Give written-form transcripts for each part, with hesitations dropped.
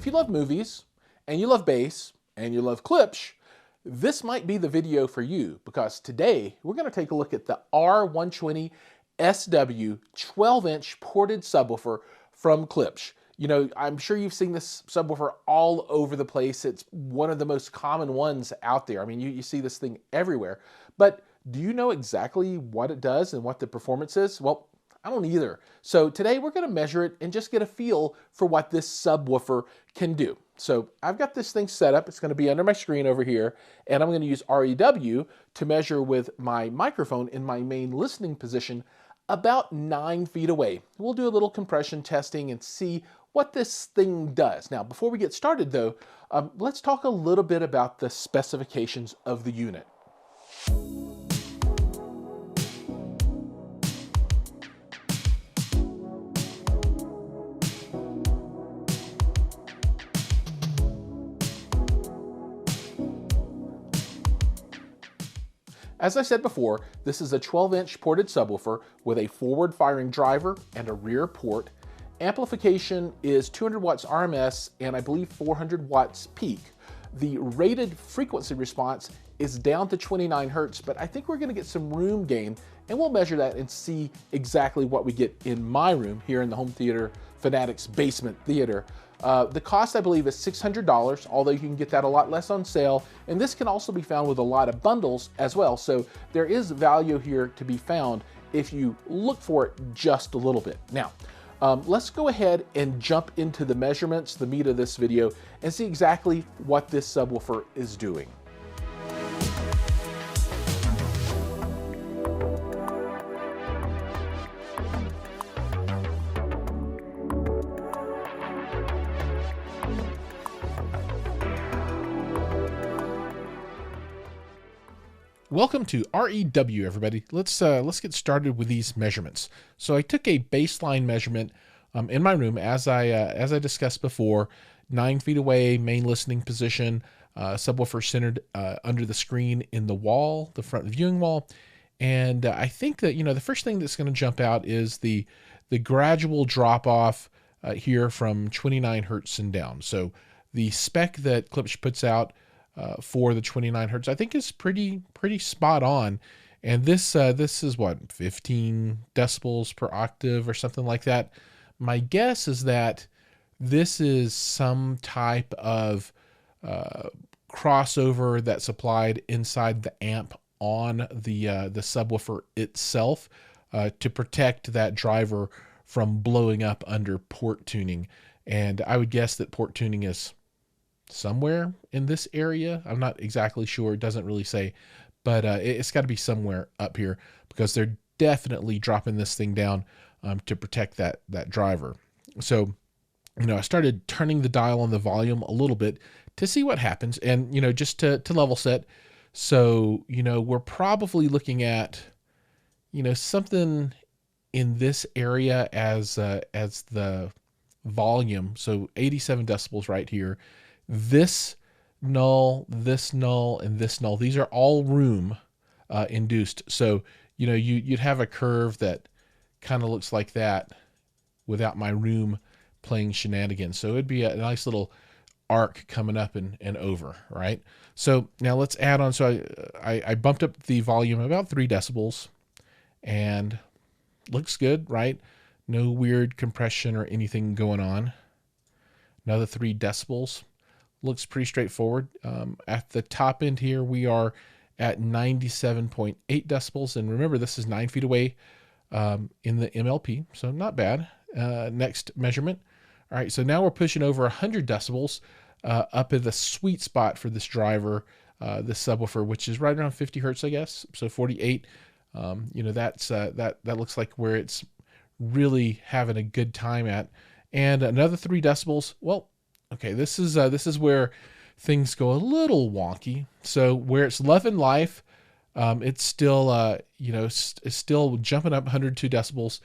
if you love movies, and you love bass, and you love Klipsch, this might be the video for you, because today we're going to take a look at the R-120SW 12-inch ported subwoofer from Klipsch. You know, I'm sure you've seen this subwoofer all over the place. It's one of the most common ones out there. I mean, you see this thing everywhere. But do you know exactly what it does and what the performance is? Well, I don't either. So today we're going to measure it and just get a feel for what this subwoofer can do. So I've got this thing set up. It's going to be under my screen over here, and I'm going to use REW to measure with my microphone in my main listening position about 9 feet away. We'll do a little compression testing and see what this thing does. Now, before we get started though, let's talk a little bit about the specifications of the unit. As I said before, this is a 12-inch ported subwoofer with a forward-firing driver and a rear port. Amplification is 200 watts RMS and I believe 400 watts peak. The rated frequency response is down to 29 hertz, but I think we're going to get some room gain, and we'll measure that and see exactly what we get in my room here in the Home Theater Fanatics basement theater. The cost, I believe, is $600, although you can get that a lot less on sale, and this can also be found with a lot of bundles as well, so there is value here to be found if you look for it just a little bit. Now, let's go ahead and jump into the measurements, the meat of this video, and see exactly what this subwoofer is doing. Welcome to REW, everybody. Let's get started with these measurements. So I took a baseline measurement in my room, as I discussed before, 9 feet away, main listening position, subwoofer centered under the screen in the wall, the front viewing wall, and I think that the first thing that's going to jump out is the gradual drop off here from 29 hertz and down. So the spec that Klipsch puts out for the 29 hertz, I think is pretty spot on. And this is what, 15 decibels per octave or something like that. My guess is that this is some type of crossover that's applied inside the amp on the subwoofer itself to protect that driver from blowing up under port tuning. And I would guess that port tuning is somewhere in this area. I'm not exactly sure. It doesn't really say, but it's got to be somewhere up here, because they're definitely dropping this thing down to protect that driver. So, I started turning the dial on the volume a little bit to see what happens, and just to level set. So, we're probably looking at something in this area as the volume. So 87 decibels right here. This null, and this null, these are all room induced. So, you'd have a curve that kind of looks like that without my room playing shenanigans. So it'd be a nice little arc coming up and over, right? So now let's add on. So I bumped up the volume about 3 decibels and looks good, right? No weird compression or anything going on. Another 3 decibels. Looks pretty straightforward. At the top end here, we are at 97.8 decibels. And remember, this is 9 feet away in the MLP, so not bad. Next measurement. All right, so now we're pushing over 100 decibels up at the sweet spot for this driver, this subwoofer, which is right around 50 hertz, I guess. So 48. That looks like where it's really having a good time at. And another 3 decibels. Well, okay, this is where things go a little wonky. So where it's love and life, it's still it's still jumping up 102 decibels.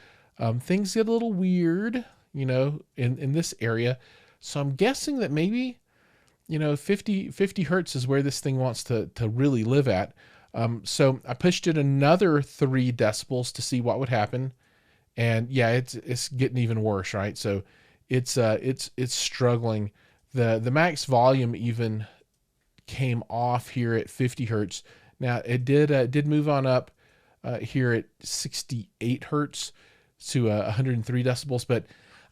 Things get a little weird, in this area. So I'm guessing that maybe 50 hertz is where this thing wants to really live at. So I pushed it another 3 decibels to see what would happen. And yeah, it's getting even worse, right? So it's struggling The max volume even came off here at 50 hertz. Now it did move on up here at 68 hertz to 103 decibels, but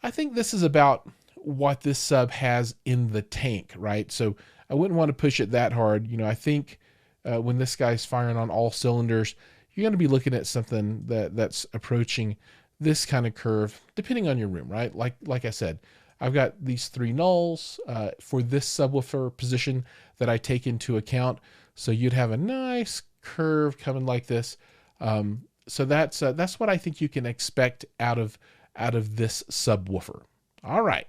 I think this is about what this sub has in the tank, right? So I wouldn't want to push it that hard. You know, I think when this guy's firing on all cylinders, you're going to be looking at something that's approaching this kind of curve, depending on your room, right? Like I said, I've got these 3 nulls for this subwoofer position that I take into account. So you'd have a nice curve coming like this. So that's what I think you can expect out of this subwoofer. All right.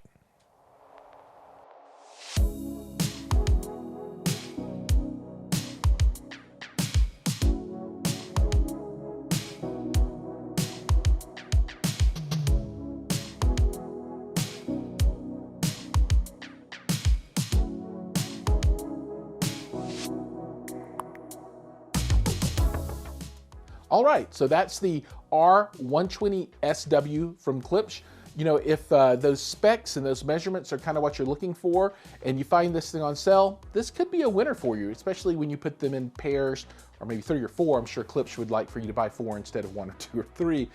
All right, so that's the R-120SW from Klipsch. You know, if those specs and those measurements are kind of what you're looking for and you find this thing on sale, this could be a winner for you, especially when you put them in pairs or maybe 3 or 4. I'm sure Klipsch would like for you to buy 4 instead of 1 or 2 or 3.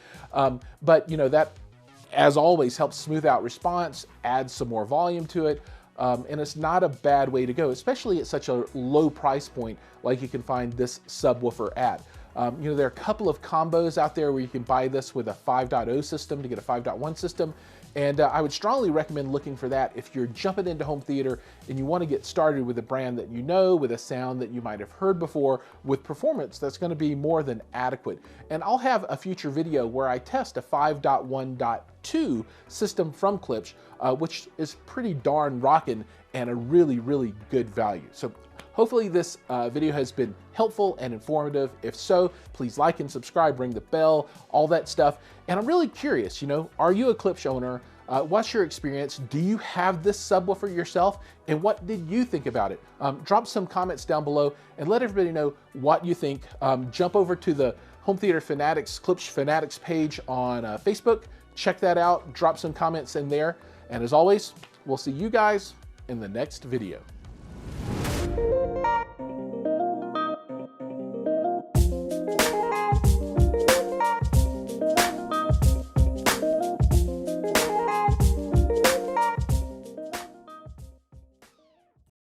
But, you know, that, as always, helps smooth out response, adds some more volume to it. And it's not a bad way to go, especially at such a low price point like you can find this subwoofer at. You know, there are a couple of combos out there where you can buy this with a 5.0 system to get a 5.1 system. And I would strongly recommend looking for that if you're jumping into home theater and you want to get started with a brand that you know, with a sound that you might have heard before, with performance that's going to be more than adequate. And I'll have a future video where I test a 5.1.2 system from Klipsch, which is pretty darn rockin' and a really, really good value. So hopefully this video has been helpful and informative. If so, please like and subscribe, ring the bell, all that stuff. And I'm really curious, you know, are you a Klipsch owner? What's your experience? Do you have this subwoofer yourself? And what did you think about it? Drop some comments down below and let everybody know what you think. Jump over to the Home Theater Fanatics, Klipsch Fanatics page on Facebook. Check that out, drop some comments in there. And as always, we'll see you guys in the next video.